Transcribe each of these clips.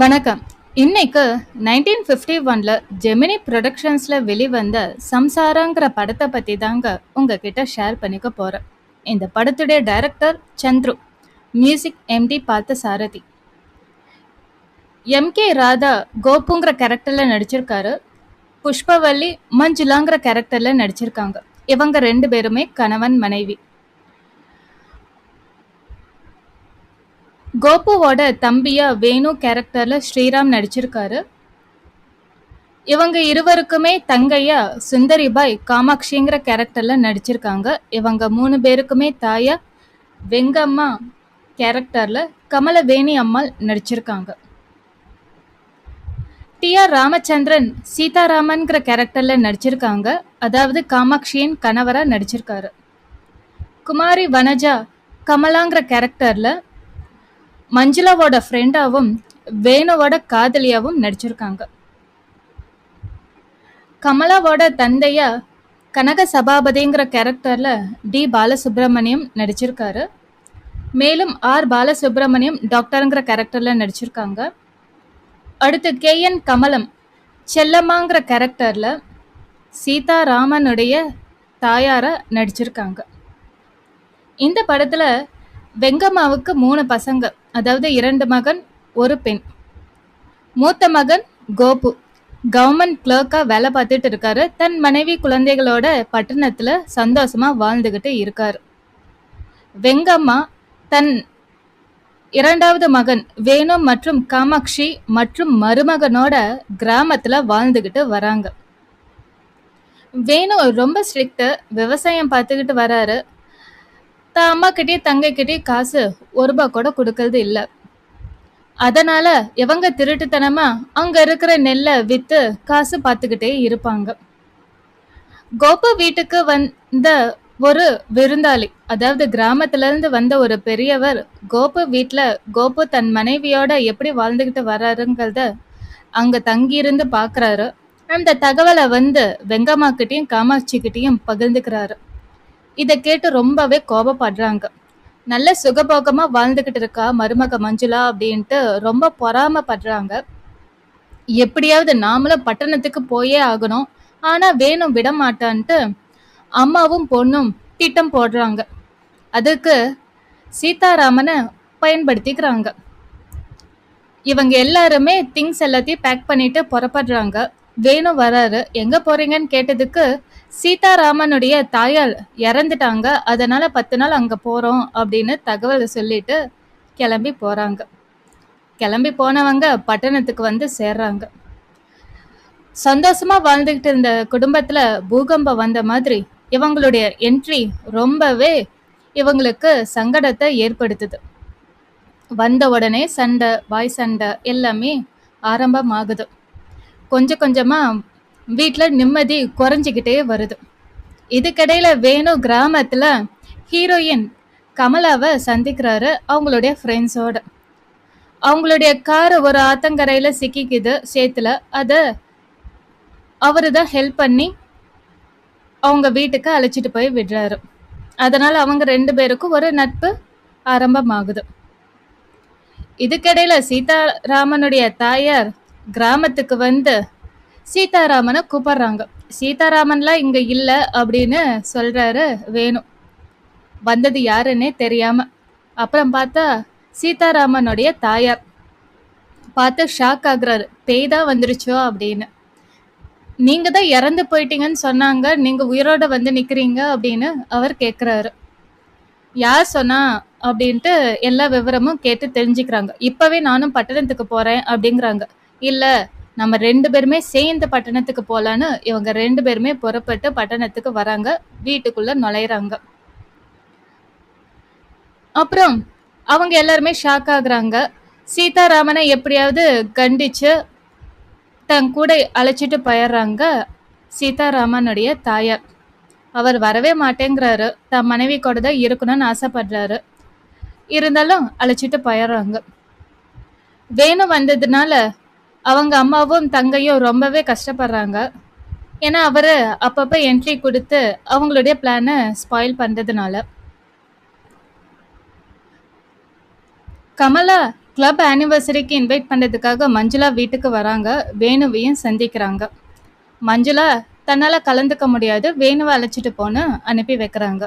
வணக்கம். இன்னைக்கு 1951ல ஜெமினி புரொடக்ஷன்ஸ்ல வெளிவந்த சம்சாராங்கிற படத்தை பத்தி தாங்க உங்ககிட்ட ஷேர் பண்ணிக்க போறேன். இந்த படத்துடைய director Chandru, music MD Parthasarathy. MK Radha கோபுங்கிற கேரக்டர்ல நடிச்சிருக்காரு. புஷ்பவல்லி மஞ்சுளாங்கிற கேரக்டர்ல நடிச்சிருக்காங்க. இவங்க ரெண்டு பேருமே கணவன் மனைவி. கோபுவோட தம்பியா வேணு கேரக்டர்ல ஸ்ரீராம் நடிச்சிருக்காரு. இவங்க இருவருக்குமே தங்கையா சுந்தரிபாய் காமாட்சிங்கிற கேரக்டர்ல நடிச்சிருக்காங்க. இவங்க 3 பேருக்குமே தாயா வெங்கம்மா கேரக்டர்ல கமலவேணி அம்மாள் நடிச்சிருக்காங்க. டி.ஆர். ராமச்சந்திரன் சீதாராமன்கிற கேரக்டர்ல நடிச்சிருக்காங்க. அதாவது காமாட்சியின் கணவரா நடிச்சிருக்காரு. குமாரி வனஜா கமலாங்கிற கேரக்டர்ல மஞ்சுளாவோட ஃப்ரெண்டாவும் வேணுவோட காதலியாவும் நடிச்சிருக்காங்க. கமலாவோட தந்தையா கனக சபாபதிங்கிற கேரக்டர்ல டி பாலசுப்ரமணியம் நடிச்சிருக்காரு. மேலும் ஆர் பாலசுப்ரமணியம் டாக்டருங்கிற கேரக்டர்ல நடிச்சிருக்காங்க. அடுத்து கே.என். கமலம் செல்லம்மாங்கிற கேரக்டர்ல சீதாராமனுடைய தாயாரா நடிச்சிருக்காங்க. இந்த படத்துல வெங்கம்மாவுக்கு 3 பசங்க, அதாவது 2 மகன் 1 பெண். மூத்த மகன் கோபு கவர்மெண்ட் கிளர்க்கா வேலை பார்த்துட்டு இருக்காரு. தன் மனைவி குழந்தைகளோட பட்டணத்துல சந்தோஷமா வாழ்ந்துகிட்டு இருக்காரு. வெங்கம்மா தன் 2வது மகன் வேணு மற்றும் காமாட்சி மற்றும் மருமகனோட கிராமத்துல வாழ்ந்துகிட்டு வராங்க. வேணு ரொம்ப ஸ்ட்ரிக்ட், விவசாயம் பார்த்துக்கிட்டு வராரு. தான் அம்மா கிட்டயும் தங்கை கிட்டயும் காசு 1 ரூபாய் கூட கொடுக்கறது இல்லை. அதனால இவங்க திருட்டுத்தனமா அங்க இருக்கிற நெல்லை வித்து காசு பார்த்துக்கிட்டே இருப்பாங்க. கோபு வீட்டுக்கு வந்த ஒரு விருந்தாளி, அதாவது கிராமத்துல இருந்து வந்த ஒரு பெரியவர் கோபு வீட்டுல கோபு தன் மனைவியோட எப்படி வாழ்ந்துகிட்டு வர்றாருங்கிறத அங்க தங்கியிருந்து பாக்குறாரு. அந்த தகவலை வெங்கம்மா கிட்டயும் காமாட்சி கிட்டயும் பகிர்ந்துக்கிறாரு. இதை கேட்டு ரொம்பவே கோபப்படுறாங்க. நல்ல சுகபோகமா வாழ்ந்துகிட்டு இருக்கா மருமக மஞ்சுளா அப்படின்ட்டு ரொம்ப பொறாமப்படுறாங்க. எப்படியாவது நாமளும் பட்டணத்துக்கு போயே ஆகணும், ஆனா வேணும் விட மாட்டான்ட்டு அம்மாவும் பொண்ணும் திட்டம் போடுறாங்க. அதுக்கு சீதாராமனை பயன்படுத்திக்கிறாங்க. இவங்க எல்லாருமே திங்ஸ் எல்லாத்தையும் பேக் பண்ணிட்டு புறப்படுறாங்க. வேணு வராரு. எங்க போறீங்கன்னு கேட்டதுக்கு சீதாராமனுடைய தாயார் இறந்துட்டாங்க, அதனால 10 நாள் அங்க போறோம் அப்படின்னு தகவலை சொல்லிட்டு கிளம்பி போறாங்க. கிளம்பி போனவங்க பட்டணத்துக்கு சேர்றாங்க. சந்தோஷமா வாழ்ந்துகிட்டு இருந்த குடும்பத்துல பூகம்பம் வந்த மாதிரி இவங்களுடைய என்ட்ரி ரொம்பவே இவங்களுக்கு சங்கடத்தை ஏற்படுத்துது. வந்த உடனே சண்டை, வாய் சண்டை எல்லாமே ஆரம்பமாகுது. கொஞ்சம் கொஞ்சமா வீட்டுல நிம்மதி குறைஞ்சிக்கிட்டே வருது. இதுக்கிடையில வேணு கிராமத்துல ஹீரோயின் கமலாவை சந்திக்கிறாரு அவங்களுடைய ஃப்ரெண்ட்ஸோட. அவங்களுடைய கார் ஒரு ஆத்தங்கரையில சிக்கிக்குது சேத்துல. அத அவருதான் ஹெல்ப் பண்ணி அவங்க வீட்டுக்கு அழைச்சிட்டு போய் விடுறாரு. அதனால அவங்க 2 பேருக்கும் ஒரு நட்பு ஆரம்பமாகுது. இதுக்கிடையில சீதாராமனுடைய தாயார் கிராமத்துக்கு சீதாராமனை கூப்பிடுறாங்க. சீதாராமன்லாம் இங்க இல்ல அப்படின்னு சொல்றாரு வேணு, வந்தது யாருன்னே தெரியாம. அப்புறம் பார்த்தா சீதாராமனுடைய தாயார் பார்த்து ஷாக் ஆகுறாரு. பேய் தான் வந்துருச்சோ அப்படின்னு. நீங்க தான் இறந்து போயிட்டீங்கன்னு சொன்னாங்க, நீங்க உயிரோட நிக்கிறீங்க அப்படின்னு அவர் கேட்குறாரு. யார் சொன்னா அப்படின்ட்டு எல்லா விவரமும் கேட்டு தெரிஞ்சுக்கிறாங்க. இப்பவே நானும் பட்டணத்துக்கு போறேன் அப்படிங்கிறாங்க. இல்ல, நம்ம 2 பேருமே சேர்ந்து பட்டணத்துக்கு போலான்னு இவங்க 2 பேருமே புறப்பட்டு பட்டணத்துக்கு வராங்க. வீட்டுக்குள்ள நுழையிறாங்க. அப்புறம் அவங்க எல்லாருமே ஷாக் ஆகுறாங்க. சீதாராமனை எப்படியாவது கண்டிச்சு தன் கூட அழைச்சிட்டு போயிடுறாங்க சீதாராமனுடைய தாயார். அவர் வரவே மாட்டேங்கிறாரு. தன் மனைவி கூட தான் இருக்கணும்னு ஆசைப்படுறாரு. இருந்தாலும் அழைச்சிட்டு போயிடுறாங்க. வேணு வந்ததுனால அவங்க அம்மாவும் தங்கையும் ரொம்பவே கஷ்டப்படுறாங்க. ஏன்னா அவரு அப்பப்ப என்ட்ரி கொடுத்து அவங்களுடைய பிளானை ஸ்பாயில் பண்றதுனால. கமலா கிளப் ஆனிவர்சரிக்கு இன்வைட் பண்ணுறதுக்காக மஞ்சுளா வீட்டுக்கு வராங்க. வேணுவையும் சந்திக்கிறாங்க. மஞ்சுளா தன்னால் கலந்துக்க முடியாது, வேணுவை அழைச்சிட்டு போன்னு அனுப்பி வைக்கிறாங்க.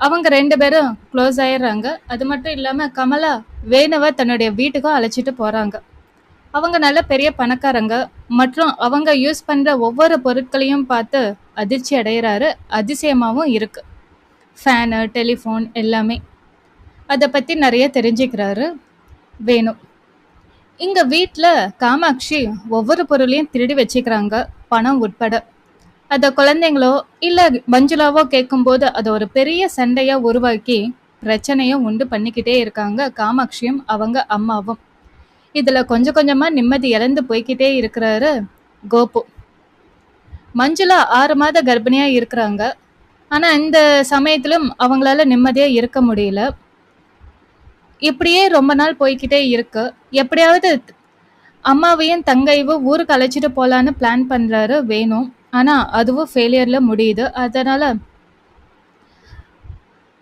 அவங்க 2 பேரும் க்ளோஸ் ஆயிடுறாங்க. அது மட்டும் இல்லாமல் கமலா வேணுவை தன்னுடைய வீட்டுக்கும் அழைச்சிட்டு போகிறாங்க. அவங்க நல்ல பெரிய பணக்காரங்க மற்றும் அவங்க யூஸ் பண்ணுற ஒவ்வொரு பொருட்களையும் பார்த்து அதிர்ச்சி அடைகிறாரு. அதிசயமாகவும் இருக்கு. ஃபேனு, டெலிஃபோன் எல்லாமே. அதை பற்றி நிறைய தெரிஞ்சுக்கிறாரு வேணு. இங்க வீட்டில் காமாட்சி ஒவ்வொரு பொருளையும் திருடி வச்சுக்கிறாங்க, பணம் உட்பட. அதை குழந்தைங்களோ இல்லை மஞ்சுளாவோ கேட்கும்போது அதை ஒரு பெரிய சண்டையாக உருவாக்கி பிரச்சனையை உண்டு பண்ணிக்கிட்டே இருக்காங்க காமாட்சியும் அவங்க அம்மாவும். இதில் கொஞ்சம் கொஞ்சமாக நிம்மதி இழந்து போய்கிட்டே இருக்கிறாரு கோபு. மஞ்சுளா 6 மாத கர்ப்பிணியாக இருக்கிறாங்க. ஆனால் இந்த சமயத்திலும் அவங்களால நிம்மதியாக இருக்க முடியல. இப்படியே ரொம்ப நாள் போய்கிட்டே இருக்கு. எப்படியாவது அம்மாவையும் தங்கையும் ஊருக்கு அழைச்சிட்டு போகலான்னு பிளான் பண்ணுறாரு வேணும். ஆனால் அதுவும் ஃபெயிலியரில் முடியுது. அதனால்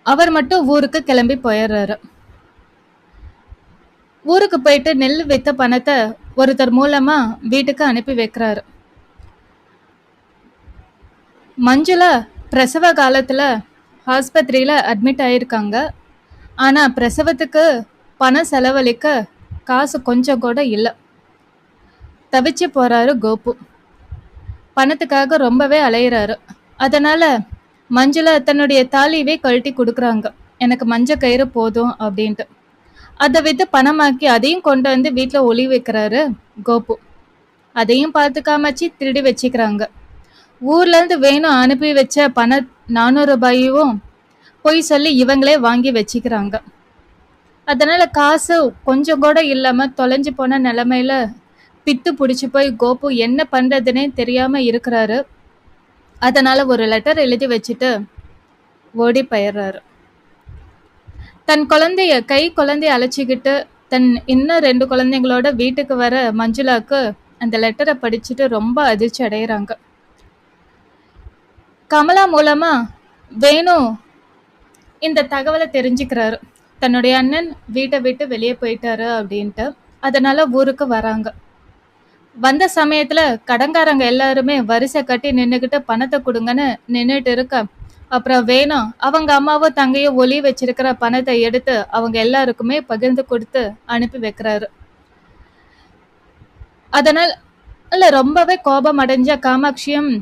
அவர் மட்டும் ஊருக்கு கிளம்பி போயிடுறாரு. ஊருக்கு போயிட்டு நெல் வித்த பணத்தை ஒருத்தர் மூலமாக வீட்டுக்கு அனுப்பி வைக்கிறாரு. மஞ்சுளா பிரசவ காலத்தில் ஆஸ்பத்திரியில் அட்மிட் ஆகியிருக்காங்க. ஆனால் பிரசவத்துக்கு பணம் செலவழிக்க காசு கொஞ்சம் கூட இல்லை. தவிச்சு போகிறாரு கோபு. பணத்துக்காக ரொம்பவே அலையிறாரு. அதனால் மஞ்சுளா தன்னுடைய தாலியவே கழட்டி கொடுக்குறாங்க. எனக்கு மஞ்சள் கயிறு போதும் அப்படின்ட்டு. அதை விற்று பணமாக்கி அதையும் கொண்டு வந்து வீட்டில் ஒளி வைக்கிறாரு கோபு. அதையும் பார்த்து காமாட்சி திருடி வச்சுக்கிறாங்க. ஊர்லேருந்து வேணும் அனுப்பி வச்ச பணம் 400 ரூபாயும் பொய் சொல்லி இவங்களே வாங்கி வச்சுக்கிறாங்க. அதனால் காசு கொஞ்சம் கூட இல்லாமல் தொலைஞ்சு போன நிலமையில பித்து பிடிச்சி போய் கோபு என்ன பண்ணுறதுனே தெரியாமல் இருக்கிறாரு. அதனால் ஒரு லெட்டர் எழுதி வச்சுட்டு ஓடி போயிடுறாரு. தன் குழந்தைய அழைச்சிக்கிட்டு தன் இன்னும் 2 குழந்தைங்களோட வீட்டுக்கு வர மஞ்சுளாக்கு அந்த லெட்டரை படிச்சுட்டு ரொம்ப அதிர்ச்சி அடைகிறாங்க. கமலா மூலமாக வேணு இந்த தகவலை தெரிஞ்சுக்கிறாரு. தன்னுடைய அண்ணன் வீட்டை விட்டு வெளியே போயிட்டாரு அப்படின்ட்டு. அதனால் ஊருக்கு வராங்க. வந்த சமயத்தில் கடங்காரங்க எல்லாருமே வரிசை கட்டி நின்றுக்கிட்டு பணத்தை கொடுங்கன்னு நின்றுட்டு இருக்க, அப்புறம் வேணும் அவங்க அம்மாவும் தங்கையும் ஒலி வச்சிருக்கிற பணத்தை எடுத்து அவங்க எல்லாருக்குமே பகிர்ந்து கொடுத்து அனுப்பி வைக்கிறாரு. அதனால் ரொம்பவே கோபம் அடைஞ்ச காமாட்சியும்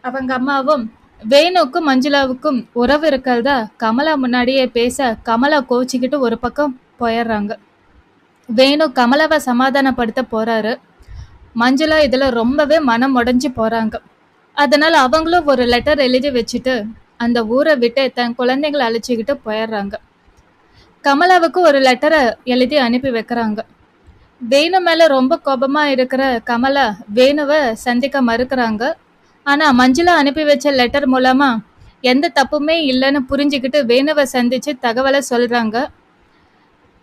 அவங்க அம்மாவும் வேணுக்கும் மஞ்சுளாவுக்கும் உறவு இருக்கிறதா கமலா முன்னாடியே பேச கமலா கோச்சிக்கிட்டு ஒரு பக்கம் போயிடுறாங்க. வேணு கமலாவை சமாதானப்படுத்த போறாரு. மஞ்சுளா இதில் ரொம்பவே மனம் உடைஞ்சு போகிறாங்க. அதனால் அவங்களும் ஒரு லெட்டர் எழுதி வச்சுட்டு அந்த ஊரை விட்டு தன் குழந்தைங்களை அழைச்சிக்கிட்டு போயிடுறாங்க. கமலாவுக்கு ஒரு லெட்டரை எழுதி அனுப்பி வைக்கிறாங்க. வேணு மேலே ரொம்ப கோபமாக இருக்கிற கமலா வேணுவை சந்திக்க மறுக்கிறாங்க. ஆனால் மஞ்சுளா அனுப்பி வச்ச லெட்டர் மூலமாக எந்த தப்புமே இல்லைன்னு புரிஞ்சுக்கிட்டு வேணுவை சந்தித்து தகவலை சொல்கிறாங்க.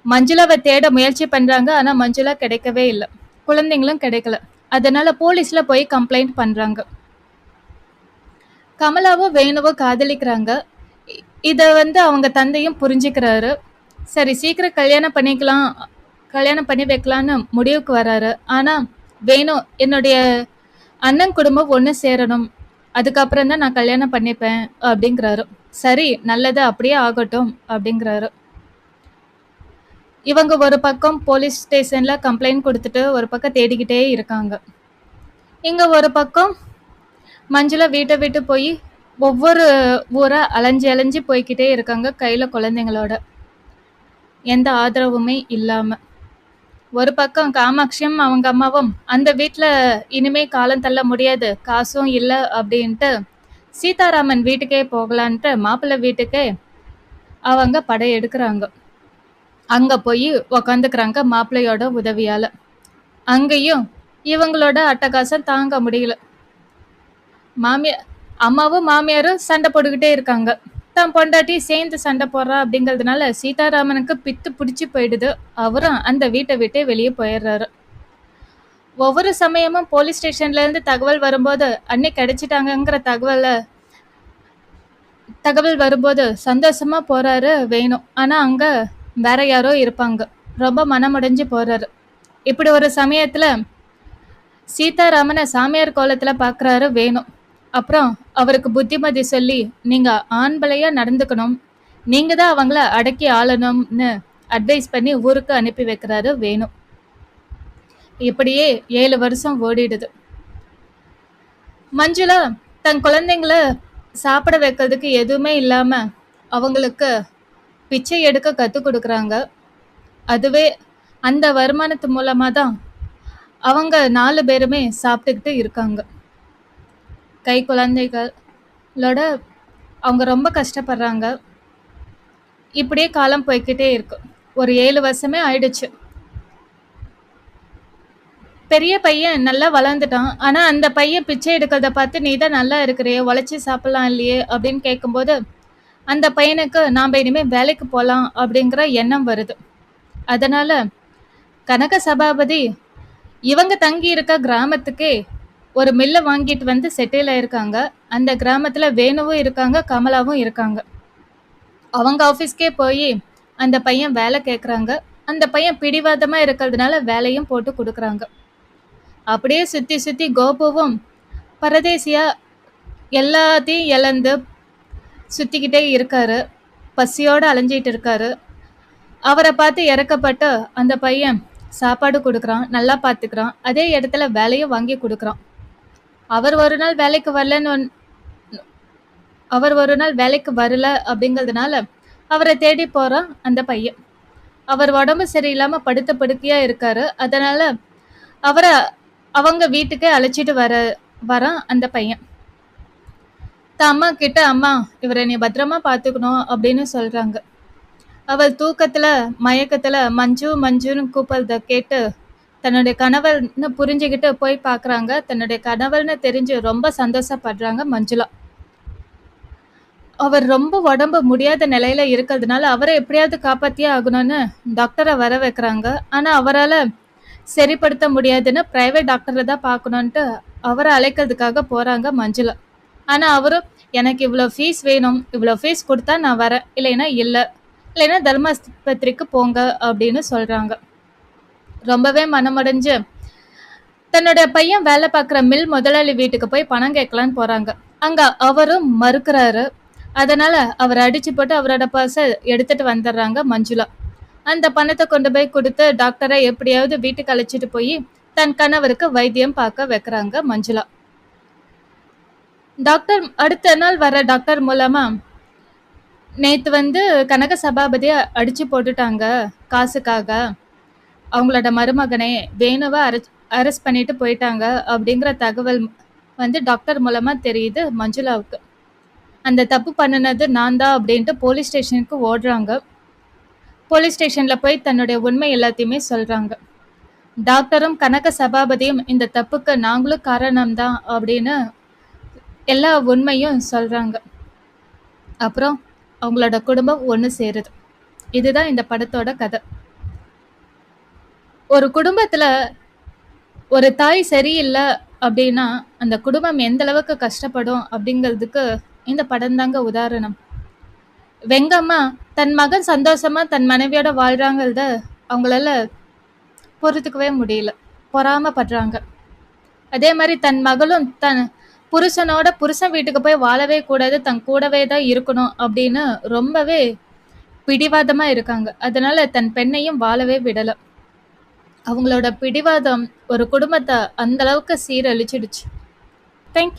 மஞ்சுளாவை தேட முயற்சி பண்ணுறாங்க. ஆனால் மஞ்சுளா கிடைக்கவே இல்லை, குழந்தைங்களும் கிடைக்கல. அதனால் போலீஸில் போய் கம்ப்ளைண்ட் பண்ணுறாங்க. கமலாவும் வேணுவும் காதலிக்கிறாங்க. இதை அவங்க தந்தையும் புரிஞ்சுக்கிறாரு. சரி சீக்கிரம் கல்யாணம் பண்ணி வைக்கலான்னு முடிவுக்கு வராரு. ஆனால் வேணு என்னுடைய அண்ணன் குடும்பம் ஒன்று சேரணும், அதுக்கப்புறம் தான் நான் கல்யாணம் பண்ணிப்பேன் அப்படிங்கிறாரு. சரி நல்லது, அப்படியே ஆகட்டும் அப்படிங்கிறாரு. இவங்க ஒரு பக்கம் போலீஸ் ஸ்டேஷனில் கம்ப்ளைண்ட் கொடுத்துட்டு ஒரு பக்கம் தேடிக்கிட்டே இருக்காங்க. இங்கே ஒரு பக்கம் மஞ்சுளா வீட்டை விட்டு போய் ஒவ்வொரு ஊராக அலைஞ்சு போய்கிட்டே இருக்காங்க, கையில் குழந்தைங்களோட, எந்த ஆதரவுமே இல்லாமல். ஒரு பக்கம் காமாட்சியும் அவங்க அம்மாவும் அந்த வீட்டில் இனிமே காலம் தள்ள முடியாது, காசும் இல்லை அப்படின்ட்டு சீதாராமன் வீட்டுக்கே போகலான்ட்டு மாப்பிள்ளை வீட்டுக்கே அவங்க படையெடுக்கிறாங்க. அங்கே போய் உக்காந்துக்கிறாங்க மாப்பிள்ளையோட உதவியால். அங்கேயும் இவங்களோட அட்டகாசம் தாங்க முடியல. அம்மாவும் மாமியாரும் சண்டை போட்டுக்கிட்டே இருக்காங்க. தான் பொண்டாட்டி சேர்ந்து சண்டை போடுறா அப்படிங்கிறதுனால சீதாராமனுக்கு பித்து பிடிச்சி போயிடுது. அவரும் அந்த வீட்டை விட்டே வெளியே போயிடுறாரு. ஒவ்வொரு சமயமும் போலீஸ் ஸ்டேஷன்லேருந்து தகவல் வரும்போது அன்னை கிடைச்சிட்டாங்கங்கிற தகவல் வரும்போது சந்தோஷமாக போகிறாரு வேணும். ஆனால் அங்கே வேற யாரோ இருப்பாங்க. ரொம்ப மனமுடைஞ்சு போறாரு. இப்படி ஒரு சமயத்துல சீதாராமனை சாமியார் கோலத்துல பாக்குறாரு வேணு. அப்புறம் அவருக்கு புத்திமதி சொல்லி, நீங்க ஆண்பளையா நடந்துக்கணும், நீங்க தான் அவங்கள அடக்கி ஆளணும்னு அட்வைஸ் பண்ணி ஊருக்கு அனுப்பி வைக்கிறாரு வேணு. இப்படியே 7 வருஷம் ஓடிடுது. மஞ்சுளா தன் குழந்தைங்கள சாப்பிட வைக்கிறதுக்கு எதுவுமே இல்லாம அவங்களுக்கு பிச்சை எடுக்க கத்து கொடுக்குறாங்க. அதுவே அந்த வருமானத்து மூலமா தான் அவங்க 4 பேருமே சாப்பிட்டுக்கிட்டு இருக்காங்க. கை குழந்தைகளோட அவங்க ரொம்ப கஷ்டப்படுறாங்க. இப்படியே காலம் போய்க்கிட்டே இருக்கு. ஒரு 7 வருஷமே ஆயிடுச்சு. பெரிய பையன் நல்லா வளர்ந்துட்டான். ஆனா அந்த பையன் பிச்சை எடுக்கிறத பார்த்து, நீ தான் நல்லா இருக்கிறியே, உழைச்சி சாப்பிடலாம் இல்லையே அப்படின்னு கேட்கும்போது, அந்த பையனுக்கு நாம இனிமே வேலைக்கு போகலாம் அப்படிங்கிற எண்ணம் வருது. அதனால கனக சபாபதி இவங்க தங்கி இருக்க கிராமத்துக்கே ஒரு மில்லை வாங்கிட்டு வந்து செட்டில் ஆயிருக்காங்க. அந்த கிராமத்துல வேணுவும் இருக்காங்க, கமலாவும் இருக்காங்க. அவங்க ஆஃபீஸ்க்கே போய் அந்த பையன் வேலை கேட்குறாங்க. அந்த பையன் பிடிவாதமா இருக்கிறதுனால வேலையும் போட்டு கொடுக்குறாங்க. அப்படியே சுத்தி சுத்தி கோபுவும் பரதேசியா எல்லாத்தையும் இழந்து சுத்திக்கிட்டே இருக்காரு. பசியோட அலைஞ்சிட்டு இருக்காரு. அவரை பார்த்து இறக்கப்பட்டு அந்த பையன் சாப்பாடு கொடுக்குறான், நல்லா பார்த்துக்கிறான். அதே இடத்துல வேலையும் வாங்கி கொடுக்குறான். அவர் ஒரு நாள் வேலைக்கு வரல அப்படிங்கிறதுனால அவரை தேடி போறான் அந்த பையன். அவர் உடம்பு சரியில்லாம படுத்த படுக்கையா இருக்காரு. அதனால அவரை அவங்க வீட்டுக்கு அழைச்சிட்டு வரான் அந்த பையன். அம்மா கிட்ட, அம்மா இவரை நீ பத்திரமா பார்த்துக்கணும் அப்படின்னு சொல்றாங்க. அவள் தூக்கத்துல மயக்கத்துல மஞ்சு மஞ்சுன்னு கூப்பிடுறத கேட்டு தன்னுடைய கணவர்னு புரிஞ்சுக்கிட்டு போய் பார்க்குறாங்க. தன்னுடைய கணவர்னு தெரிஞ்சு ரொம்ப சந்தோஷப்படுறாங்க மஞ்சுளா. அவர் ரொம்ப உடம்பு முடியாத நிலையில இருக்கிறதுனால அவரை எப்படியாவது காப்பாத்தியே ஆகணும்னு டாக்டரை வர வைக்கிறாங்க. ஆனா அவரால் சரிப்படுத்த முடியாதுன்னு பிரைவேட் டாக்டரை தான் பார்க்கணுன்ட்டு அவரை அழைக்கிறதுக்காக போறாங்க மஞ்சுளா. ஆனா அவரும், எனக்கு இவ்வளோ ஃபீஸ் வேணும், இவ்வளோ ஃபீஸ் கொடுத்தா நான் வரேன், இல்லைன்னா தர்மாஸ்பத்திரிக்கு போங்க அப்படின்னு சொல்றாங்க. ரொம்பவே மனமடைஞ்சு தன்னோட பையன் வேலை பார்க்குற மில் முதலாளி வீட்டுக்கு போய் பணம் கேட்கலான்னு போறாங்க. அங்க அவரும் மறுக்கிறாரு. அதனால அவர் அடிச்சு போட்டு அவரோட பர்ஸை எடுத்துட்டு வந்துடுறாங்க மஞ்சுளா. அந்த பணத்தை கொண்டு போய் கொடுத்து டாக்டரை எப்படியாவது வீட்டுக்கு அழைச்சிட்டு போய் தன் கணவருக்கு வைத்தியம் பார்க்க வைக்கிறாங்க மஞ்சுளா. டாக்டர் அடுத்த நாள் வர டாக்டர் மூலமா, நேத்து கனக சபாபதியை அடிச்சு போட்டுட்டாங்க காசுக்காக, அவங்களோட மருமகனே வேணுவை அரெஸ்ட் பண்ணிட்டு போயிட்டாங்க அப்படிங்கிற தகவல் டாக்டர் மூலமா தெரியுது மஞ்சுளாவுக்கு. அந்த தப்பு பண்ணினது நான் தான் அப்படின்ட்டு போலீஸ் ஸ்டேஷனுக்கு ஓடுறாங்க. போலீஸ் ஸ்டேஷன்ல போய் தன்னுடைய உண்மை எல்லாத்தையுமே சொல்றாங்க. டாக்டரும் கனக சபாபதியும் இந்த தப்புக்கு நாங்களும் காரணம்தான் அப்படின்னு எல்லா உண்மையும் சொல்றாங்க. அப்புறம் அவங்களோட குடும்பம் ஒன்று சேருது. இதுதான் இந்த படத்தோட கதை. ஒரு குடும்பத்துல ஒரு தாய் சரியில்லை அப்படின்னா அந்த குடும்பம் எந்த அளவுக்கு கஷ்டப்படும் அப்படிங்கிறதுக்கு இந்த படம் தாங்க உதாரணம். வெங்கம்மா தன் மகன் சந்தோஷமா தன் மனைவியோட வாழ்றாங்கிறத அவங்களால பொறுத்துக்கவே முடியல, பொறாமப்படுறாங்க. அதே மாதிரி தன் மகளும் தன் புருஷன் வீட்டுக்கு போய் வாழவே கூடாது, தன் கூடவே தான் இருக்கணும் அப்படின்னு ரொம்பவே பிடிவாதமா இருக்காங்க. அதனால தன் பெண்ணையும் வாழவே விடல. அவங்களோட பிடிவாதம் ஒரு குடும்பத்தை அந்த அளவுக்கு சீரழிச்சிடுச்சு. தேங்க்யூ.